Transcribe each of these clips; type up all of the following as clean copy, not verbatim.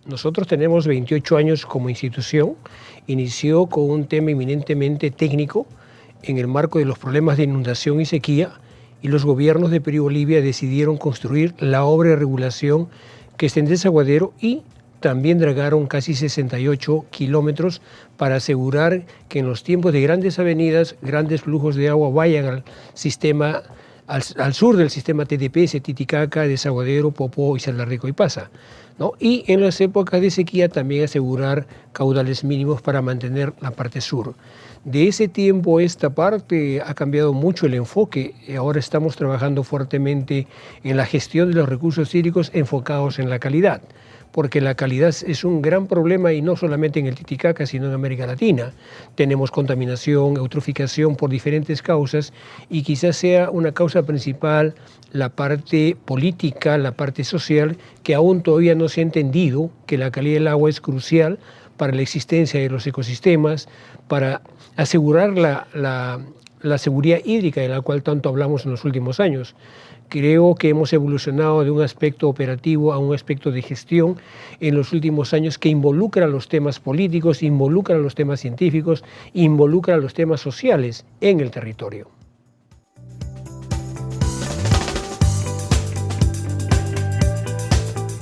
Nosotros tenemos 28 años como institución. Inició con un tema eminentemente técnico en el marco de los problemas de inundación y sequía, y los gobiernos de Perú y Bolivia decidieron construir la obra de regulación que está en Desaguadero, y también dragaron casi 68 kilómetros para asegurar que en los tiempos de grandes avenidas, grandes flujos de agua vayan al sistema, al sur del sistema TDPS, Titicaca, Desaguadero, Popó y Cerro Largo y Pasa, ¿no? Y en las épocas de sequía también asegurar caudales mínimos para mantener la parte sur. De ese tiempo esta parte ha cambiado mucho el enfoque. Ahora estamos trabajando fuertemente en la gestión de los recursos hídricos enfocados en la calidad, porque la calidad es un gran problema, y no solamente en el Titicaca, sino en América Latina. Tenemos contaminación, eutroficación por diferentes causas, y quizás sea una causa principal la parte política, la parte social, que aún todavía no se ha entendido que la calidad del agua es crucial para la existencia de los ecosistemas, para asegurar la seguridad hídrica de la cual tanto hablamos en los últimos años. Creo que hemos evolucionado de un aspecto operativo a un aspecto de gestión en los últimos años, que involucra los temas políticos, involucra los temas científicos, involucra los temas sociales en el territorio.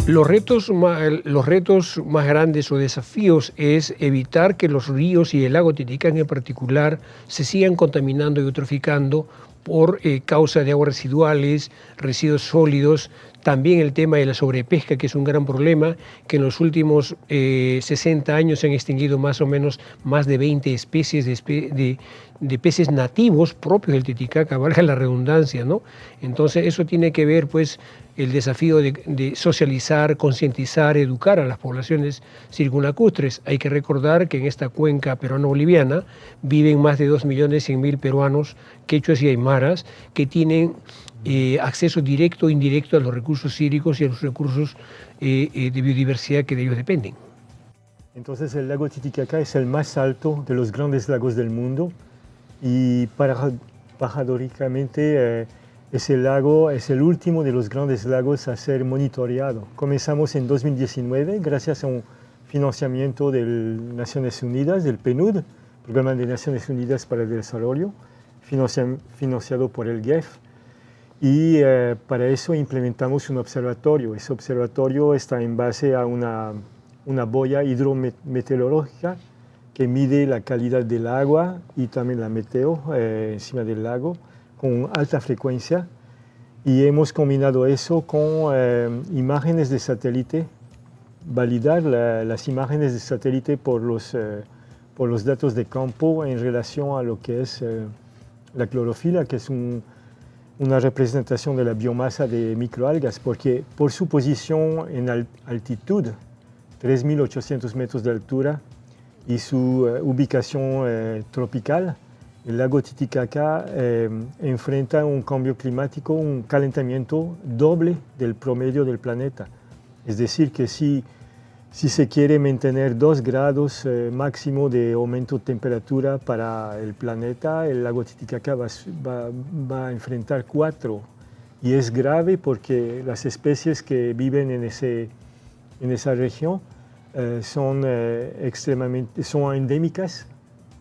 Los retos más grandes o desafíos es evitar que los ríos y el lago Titicaca en particular se sigan contaminando y eutroficando por causa de aguas residuales, residuos sólidos. También el tema de la sobrepesca, que es un gran problema, que en los últimos 60 años se han extinguido más o menos más de 20 especies de peces nativos propios del Titicaca, valga la redundancia, ¿no? Entonces eso tiene que ver, pues, el desafío de socializar, concientizar, educar a las poblaciones circunlacustres. Hay que recordar que en esta cuenca peruano-boliviana viven más de 2.100.000 peruanos, quechuas y aymaras, que tienen acceso directo e indirecto a los recursos hídricos y a los recursos de biodiversidad que de ellos dependen. Entonces el lago Titicaca es el más alto de los grandes lagos del mundo, y paradójicamente ese lago es el último de los grandes lagos a ser monitoreado. Comenzamos en 2019 gracias a un financiamiento de Naciones Unidas, del PNUD, Programa de Naciones Unidas para el Desarrollo, financiado por el GEF. Y para eso implementamos un observatorio. Ese observatorio está en base a una boya hidrometeorológica que mide la calidad del agua y también la meteo encima del lago con alta frecuencia, y hemos combinado eso con imágenes de satélite, validar las imágenes de satélite por los datos de campo en relación a lo que es la clorofila, que es una representación de la biomasa de microalgas, porque por su posición en altitud, 3.800 metros de altura, y su ubicación tropical, el lago Titicaca enfrenta un cambio climático, un calentamiento doble del promedio del planeta. Es decir, que si se quiere mantener 2 grados máximo de aumento de temperatura para el planeta, el lago Titicaca va a enfrentar 4. Y es grave porque las especies que viven en esa región son endémicas,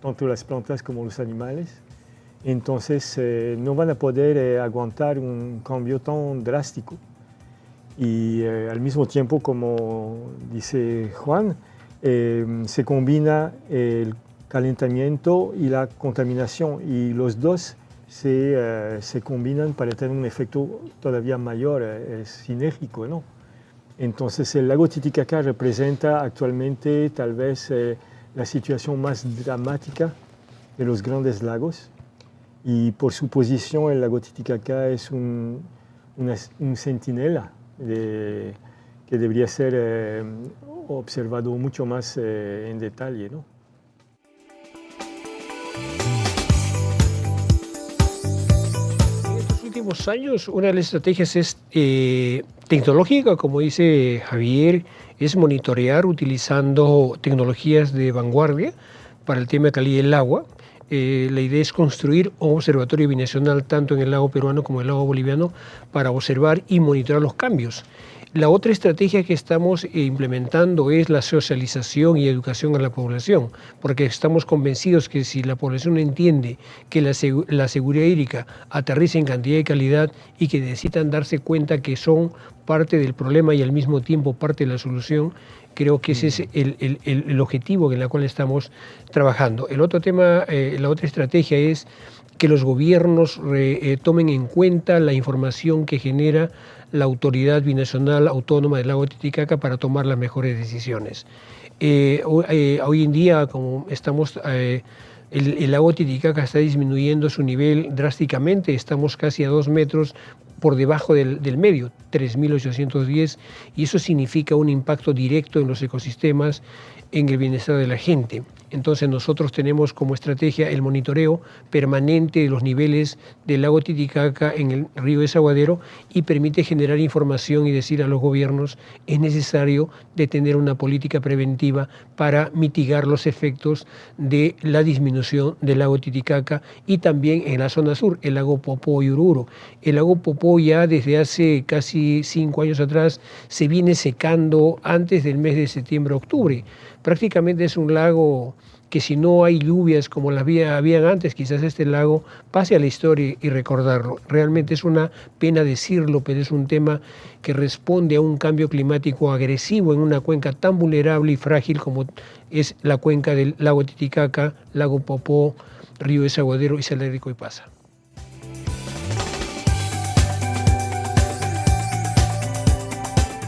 tanto las plantas como los animales. Entonces no van a poder aguantar un cambio tan drástico. Y al mismo tiempo, como dice Juan, se combina el calentamiento y la contaminación, y los dos se combinan para tener un efecto todavía mayor, sinérgico, ¿no? Entonces el lago Titicaca representa actualmente tal vez la situación más dramática de los grandes lagos, y por su posición el lago Titicaca es un centinela que debería ser observado mucho más en detalle, ¿no? En estos últimos años, una de las estrategias es tecnológica, como dice Javier, es monitorear utilizando tecnologías de vanguardia para el tema de calidad del agua. La idea es construir un observatorio binacional tanto en el lago peruano como en el lago boliviano para observar y monitorear los cambios. La otra estrategia que estamos implementando es la socialización y educación a la población, porque estamos convencidos que si la población entiende que la seguridad hídrica aterriza en cantidad y calidad y que necesitan darse cuenta que son parte del problema y al mismo tiempo parte de la solución, creo que ese es el objetivo en el cual estamos trabajando. El otro tema, la otra estrategia es que los gobiernos tomen en cuenta la información que genera la Autoridad Binacional Autónoma del Lago Titicaca para tomar las mejores decisiones. Hoy en día, como estamos, el lago Titicaca está disminuyendo su nivel drásticamente, estamos casi a 2 metros por debajo del medio, 3.810, y eso significa un impacto directo en los ecosistemas, en el bienestar de la gente. Entonces nosotros tenemos como estrategia el monitoreo permanente de los niveles del lago Titicaca en el río Desaguadero y permite generar información y decir a los gobiernos es necesario de tener una política preventiva para mitigar los efectos de la disminución del lago Titicaca y también en la zona sur, el lago Popó y Oruro. El lago Popó ya desde hace casi 5 años atrás se viene secando antes del mes de septiembre-octubre. Prácticamente es un lago que si no hay lluvias como las habían antes, quizás este lago pase a la historia y recordarlo. Realmente es una pena decirlo, pero es un tema que responde a un cambio climático agresivo en una cuenca tan vulnerable y frágil como es la cuenca del lago Titicaca, lago Popó, río Desaguadero y Saladrico y Pasa.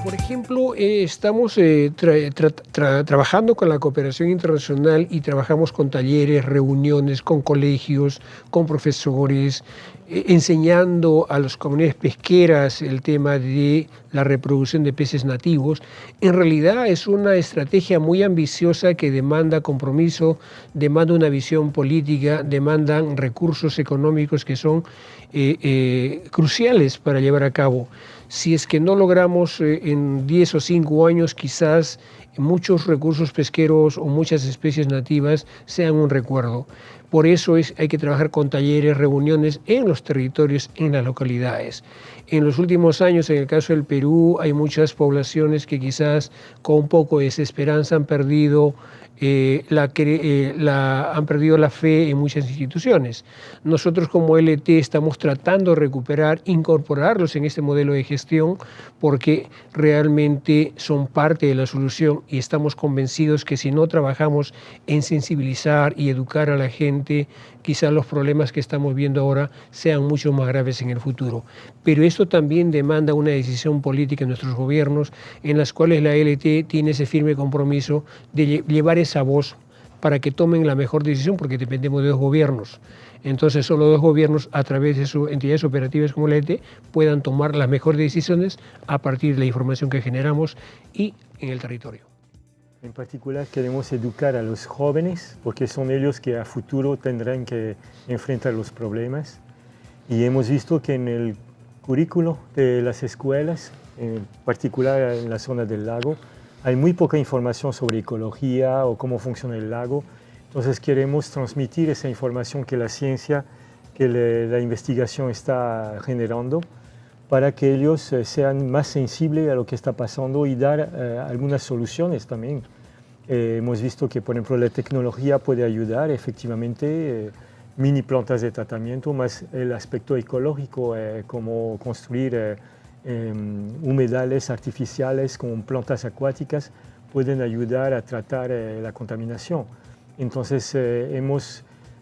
Por ejemplo, estamos trabajando con la cooperación internacional y trabajamos con talleres, reuniones, con colegios, con profesores, enseñando a las comunidades pesqueras el tema de la reproducción de peces nativos. En realidad es una estrategia muy ambiciosa que demanda compromiso, demanda una visión política, demandan recursos económicos que son cruciales para llevar a cabo. Si es que no logramos en 10 o 5 años, quizás muchos recursos pesqueros o muchas especies nativas sean un recuerdo. Por eso hay que trabajar con talleres, reuniones en los territorios, en las localidades. En los últimos años, en el caso del Perú, hay muchas poblaciones que quizás con un poco de desesperanza han perdido la fe en muchas instituciones. Nosotros como LT estamos tratando de recuperar, incorporarlos en este modelo de gestión porque realmente son parte de la solución y estamos convencidos que si no trabajamos en sensibilizar y educar a la gente, quizás los problemas que estamos viendo ahora sean mucho más graves en el futuro. Pero esto también demanda una decisión política en nuestros gobiernos en las cuales la LT tiene ese firme compromiso de llevar esa voz para que tomen la mejor decisión, porque dependemos de 2 gobiernos. Entonces, solo 2 gobiernos, a través de sus entidades operativas como la ET, puedan tomar las mejores decisiones a partir de la información que generamos y en el territorio. En particular, queremos educar a los jóvenes, porque son ellos que a futuro tendrán que enfrentar los problemas. Y hemos visto que en el currículo de las escuelas, en particular en la zona del lago, hay muy poca información sobre ecología o cómo funciona el lago. Entonces queremos transmitir esa información que la ciencia, que la investigación está generando, para que ellos sean más sensibles a lo que está pasando y dar algunas soluciones también. Hemos visto que, por ejemplo, la tecnología puede ayudar, efectivamente, mini plantas de tratamiento, más el aspecto ecológico, como construir humedales artificiales con plantas acuáticas, pueden ayudar a tratar la contaminación. Entonces,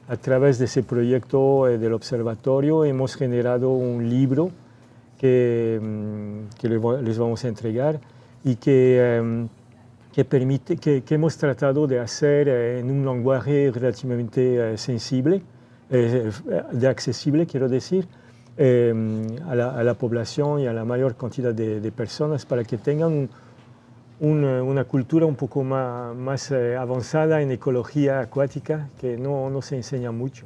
a través de ese proyecto del observatorio, hemos generado un libro que les vamos a entregar y que hemos tratado de hacer en un lenguaje relativamente sensible, de accesible, quiero decir, a la población y a la mayor cantidad de personas para que tengan una cultura un poco más avanzada en ecología acuática que no se enseña mucho.